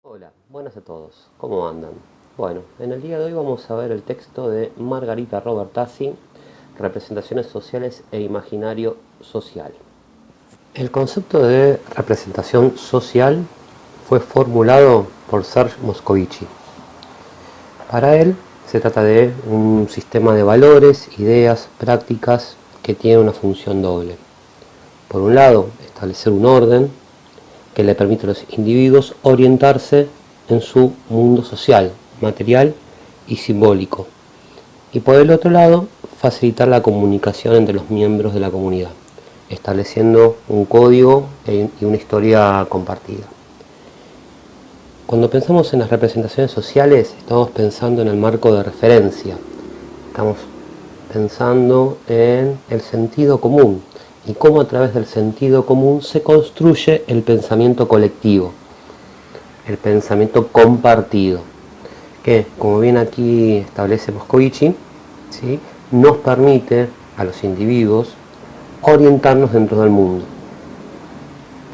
Hola, buenas a todos, ¿cómo andan? Bueno, en el día de hoy vamos a ver el texto de Margarita Robertazzi, Representaciones sociales e imaginario social. El concepto de representación social fue formulado por Serge Moscovici. Para él se trata de un sistema de valores, ideas, prácticas que tiene una función doble. Por un lado, establecer un orden que le permite a los individuos orientarse en su mundo social, material y simbólico. Y por el otro lado, facilitar la comunicación entre los miembros de la comunidad, estableciendo un código y una historia compartida. Cuando pensamos en las representaciones sociales, estamos pensando en el marco de referencia, estamos pensando en el sentido común y cómo a través del sentido común se construye el pensamiento colectivo, el pensamiento compartido, que, como bien aquí establece Moscovici, ¿sí?, nos permite a los individuos orientarnos dentro del mundo,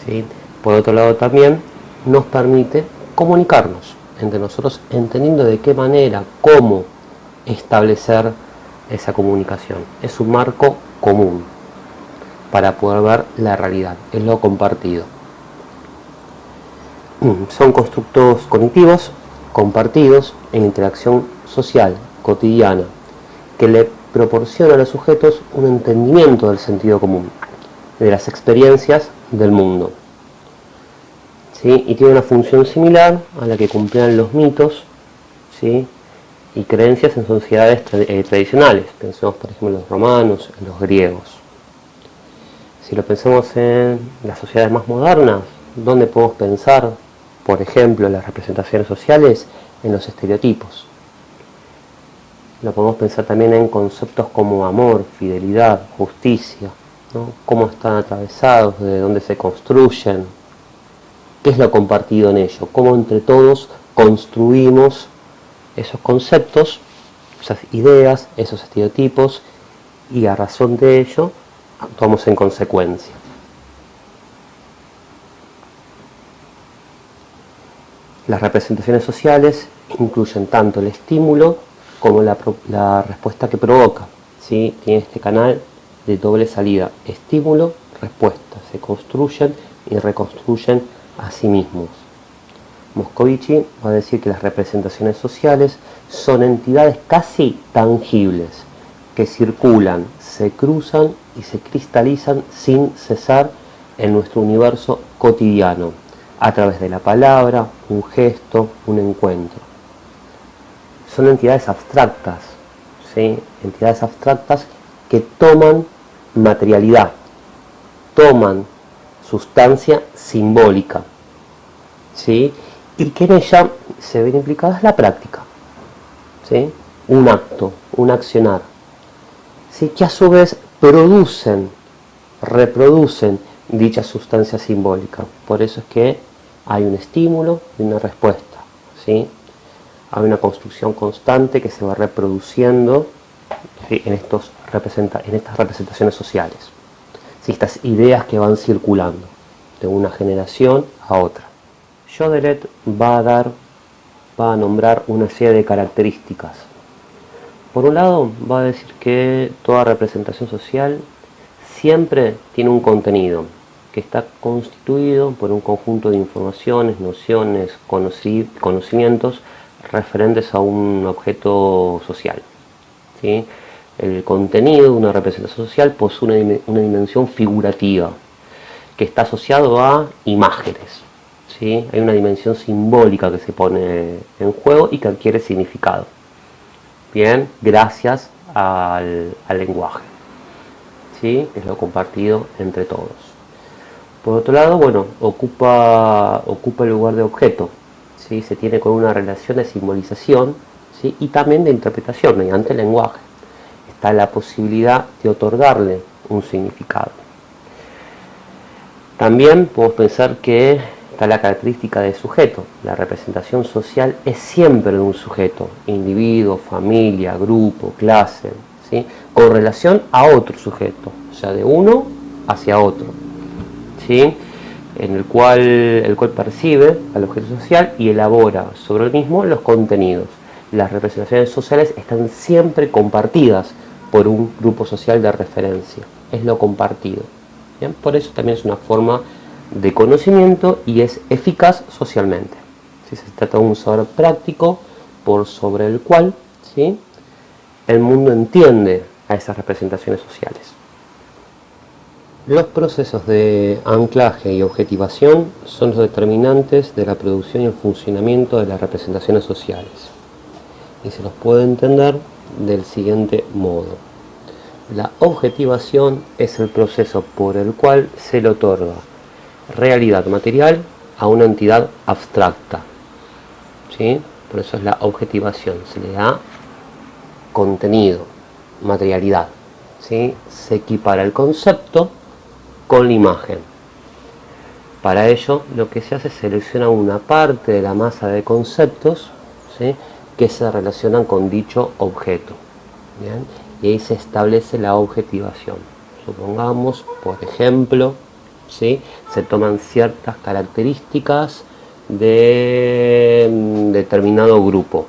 ¿sí? Por otro lado, también nos permite comunicarnos entre nosotros, entendiendo de qué manera, cómo establecer esa comunicación. Es un marco común para poder ver la realidad, es lo compartido. Son constructos cognitivos compartidos en interacción social, cotidiana, que le proporciona a los sujetos un entendimiento del sentido común, de las experiencias del mundo, ¿sí? Y tiene una función similar a la que cumplían los mitos, ¿sí?, y creencias en sociedades tradicionales. Pensemos, por ejemplo, en los romanos, en los griegos. Si lo pensamos en las sociedades más modernas, ¿dónde podemos pensar, por ejemplo, las representaciones sociales? En los estereotipos. Lo podemos pensar también en conceptos como amor, fidelidad, justicia, ¿no? Cómo están atravesados, de dónde se construyen, qué es lo compartido en ello, cómo entre todos construimos esos conceptos, esas ideas, esos estereotipos, y a razón de ello actuamos en consecuencia. Las representaciones sociales incluyen tanto el estímulo como la respuesta que provoca, ¿sí? Tiene este canal de doble salida, estímulo-respuesta, se construyen y reconstruyen a sí mismos. Moscovici va a decir que las representaciones sociales son entidades casi tangibles, que circulan, se cruzan y se cristalizan sin cesar en nuestro universo cotidiano, a través de la palabra, un gesto, un encuentro. Son entidades abstractas, ¿sí? Entidades abstractas que toman materialidad, toman sustancia simbólica, ¿sí?, y que en ella se ven implicadas la práctica, ¿sí?, un acto, un accionar, ¿sí?, que a su vez reproducen dicha sustancia simbólica. Por eso es que hay un estímulo y una respuesta, ¿sí? Hay una construcción constante que se va reproduciendo, ¿sí?, en estas representaciones sociales, ¿sí?, estas ideas que van circulando de una generación a otra. Joderet va a nombrar una serie de características. Por un lado, va a decir que toda representación social siempre tiene un contenido que está constituido por un conjunto de informaciones, nociones, conocimientos referentes a un objeto social, ¿sí? El contenido de una representación social posee una dimensión figurativa que está asociado a imágenes, ¿sí? Hay una dimensión simbólica que se pone en juego y que adquiere significado, bien, gracias al lenguaje, ¿sí?, que es lo compartido entre todos. Por otro lado, bueno, ocupa el lugar de objeto, ¿sí? Se tiene con una relación de simbolización, ¿sí?, y también de interpretación mediante el lenguaje. Está la posibilidad de otorgarle un significado. También podemos pensar que está la característica de sujeto. La representación social es siempre de un sujeto, individuo, familia, grupo, clase, ¿sí?, con relación a otro sujeto, o sea, de uno hacia otro, ¿sí? en el cual percibe al objeto social y elabora sobre el mismo los contenidos. Las representaciones sociales están siempre compartidas por un grupo social de referencia, es lo compartido. ¿Bien? Por eso también es una forma de conocimiento y es eficaz socialmente. ¿Sí? Se trata de un saber práctico por sobre el cual, ¿sí?, el mundo entiende a esas representaciones sociales. Los procesos de anclaje y objetivación son los determinantes de la producción y el funcionamiento de las representaciones sociales. Y se los puede entender del siguiente modo. La objetivación es el proceso por el cual se le otorga realidad material a una entidad abstracta. ¿Sí? Por eso es la objetivación, se le da contenido, materialidad. ¿Sí? Se equipara el concepto con la imagen. Para ello lo que se hace es seleccionar una parte de la masa de conceptos, ¿sí?, que se relacionan con dicho objeto. ¿Bien? Y ahí se establece la objetivación. Supongamos, por ejemplo, ¿sí?, se toman ciertas características de determinado grupo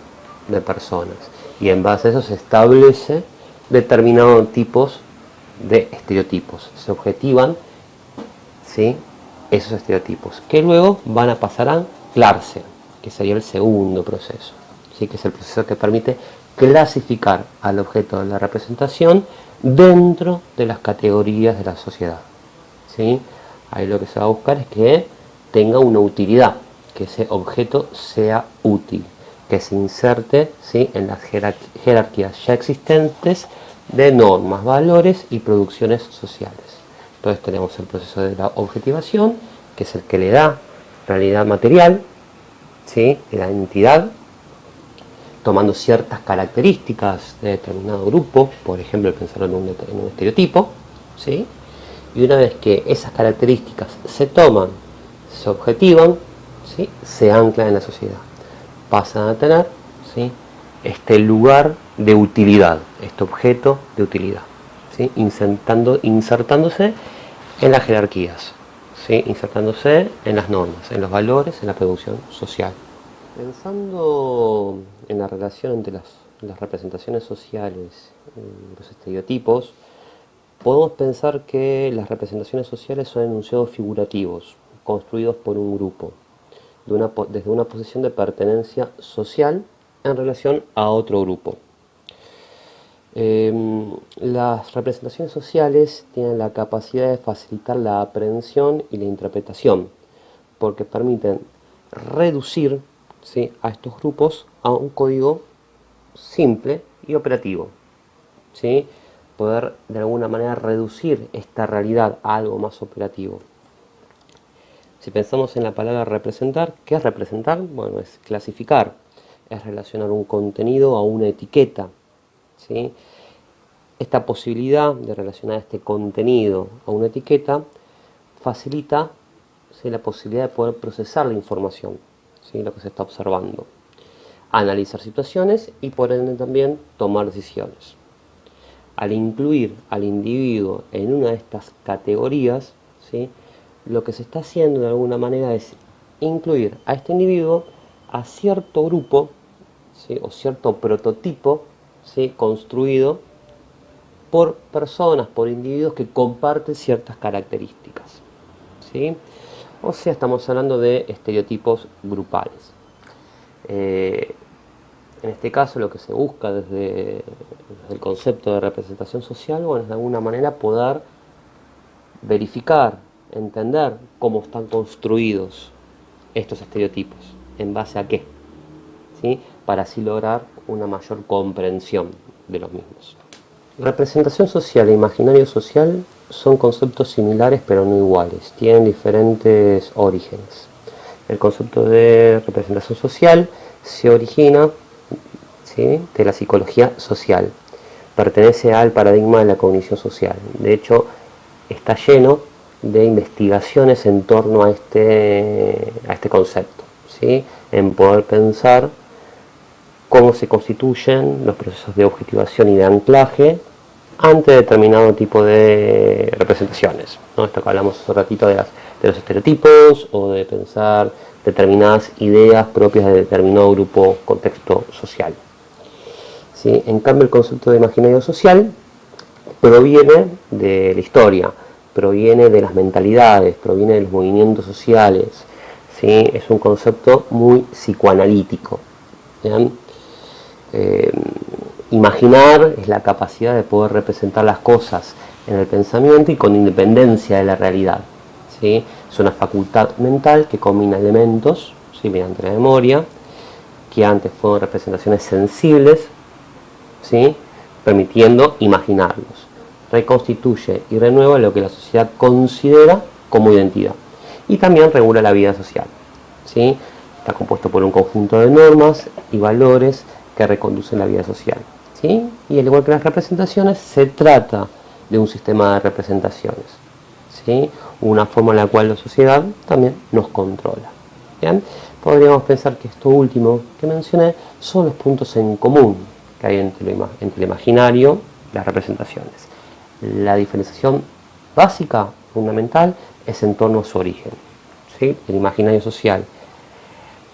de personas y en base a eso se establece determinados tipos de estereotipos. Se objetivan, ¿sí?, esos estereotipos que luego van a pasar a anclarse, que sería el segundo proceso, ¿sí?, que es el proceso que permite clasificar al objeto de la representación dentro de las categorías de la sociedad. ¿Sí? Ahí lo que se va a buscar es que tenga una utilidad, que ese objeto sea útil, que se inserte, ¿sí?, en las jerarquías ya existentes de normas, valores y producciones sociales. Entonces tenemos el proceso de la objetivación, que es el que le da realidad material, ¿sí?, de la entidad, tomando ciertas características de determinado grupo, por ejemplo, pensar en un estereotipo, ¿sí?, y una vez que esas características se toman, se objetivan, ¿sí?, se anclan en la sociedad. Pasan a tener, ¿sí?, este lugar de utilidad, este objeto de utilidad, ¿sí?, insertándose en las jerarquías, ¿sí?, insertándose en las normas, en los valores, en la producción social. Pensando en la relación entre las representaciones sociales y los estereotipos, podemos pensar que las representaciones sociales son enunciados figurativos, construidos por un grupo, desde una posición de pertenencia social en relación a otro grupo. Las representaciones sociales tienen la capacidad de facilitar la aprehensión y la interpretación, porque permiten reducir, ¿sí?, a estos grupos a un código simple y operativo. ¿Sí? Poder de alguna manera reducir esta realidad a algo más operativo. Si pensamos en la palabra representar, ¿qué es representar? Bueno, es clasificar, es relacionar un contenido a una etiqueta. ¿Sí? Esta posibilidad de relacionar este contenido a una etiqueta facilita, ¿sí?, la posibilidad de poder procesar la información, ¿sí?, lo que se está observando, analizar situaciones y por ende también tomar decisiones. Al incluir al individuo en una de estas categorías, ¿sí?, lo que se está haciendo de alguna manera es incluir a este individuo a cierto grupo, ¿sí?, o cierto prototipo, ¿sí?, construido por personas, por individuos que comparten ciertas características. ¿Sí? O sea, estamos hablando de estereotipos grupales. En este caso lo que se busca desde el concepto de representación social, bueno, es de alguna manera poder verificar, entender cómo están construidos estos estereotipos, en base a qué, ¿sí?, para así lograr una mayor comprensión de los mismos. Representación social e imaginario social son conceptos similares pero no iguales, tienen diferentes orígenes. El concepto de representación social se origina, ¿sí?, de la psicología social, pertenece al paradigma de la cognición social. De hecho, está lleno de investigaciones en torno a este concepto, ¿sí?, en poder pensar cómo se constituyen los procesos de objetivación y de anclaje ante determinado tipo de representaciones, ¿no? Esto que hablamos hace un ratito de los estereotipos o de pensar determinadas ideas propias de determinado grupo, contexto social. ¿Sí? En cambio, el concepto de imaginario social proviene de la historia, proviene de las mentalidades, proviene de los movimientos sociales. ¿Sí? Es un concepto muy psicoanalítico. Imaginar es la capacidad de poder representar las cosas en el pensamiento y con independencia de la realidad. ¿Sí? Es una facultad mental que combina elementos, ¿sí? mediante la memoria, que antes fueron representaciones sensibles, ¿sí? permitiendo imaginarlos. Reconstituye y renueva lo que la sociedad considera como identidad. Y también regula la vida social. ¿Sí? Está compuesto por un conjunto de normas y valores que reconducen la vida social. ¿Sí? Y al igual que las representaciones, se trata de un sistema de representaciones. ¿Sí? Una forma en la cual la sociedad también nos controla. ¿Bien? Podríamos pensar que esto último que mencioné son los puntos en común que hay entre el imaginario y las representaciones. La diferenciación básica, fundamental, es en torno a su origen. ¿Sí? El imaginario social,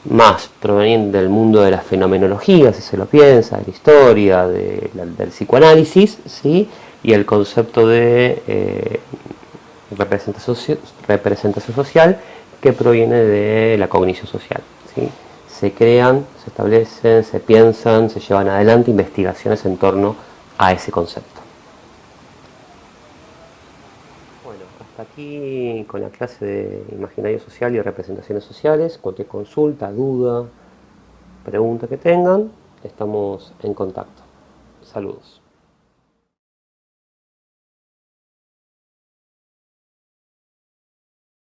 más proveniente del mundo de la fenomenología, si se lo piensa, de la historia, del psicoanálisis, ¿sí? Y el concepto de representación social, que proviene de la cognición social. ¿Sí? Se crean, se establecen, se piensan, se llevan adelante investigaciones en torno a ese concepto. Bueno, hasta aquí con la clase de imaginario social y representaciones sociales. Cualquier consulta, duda, pregunta que tengan, estamos en contacto. Saludos.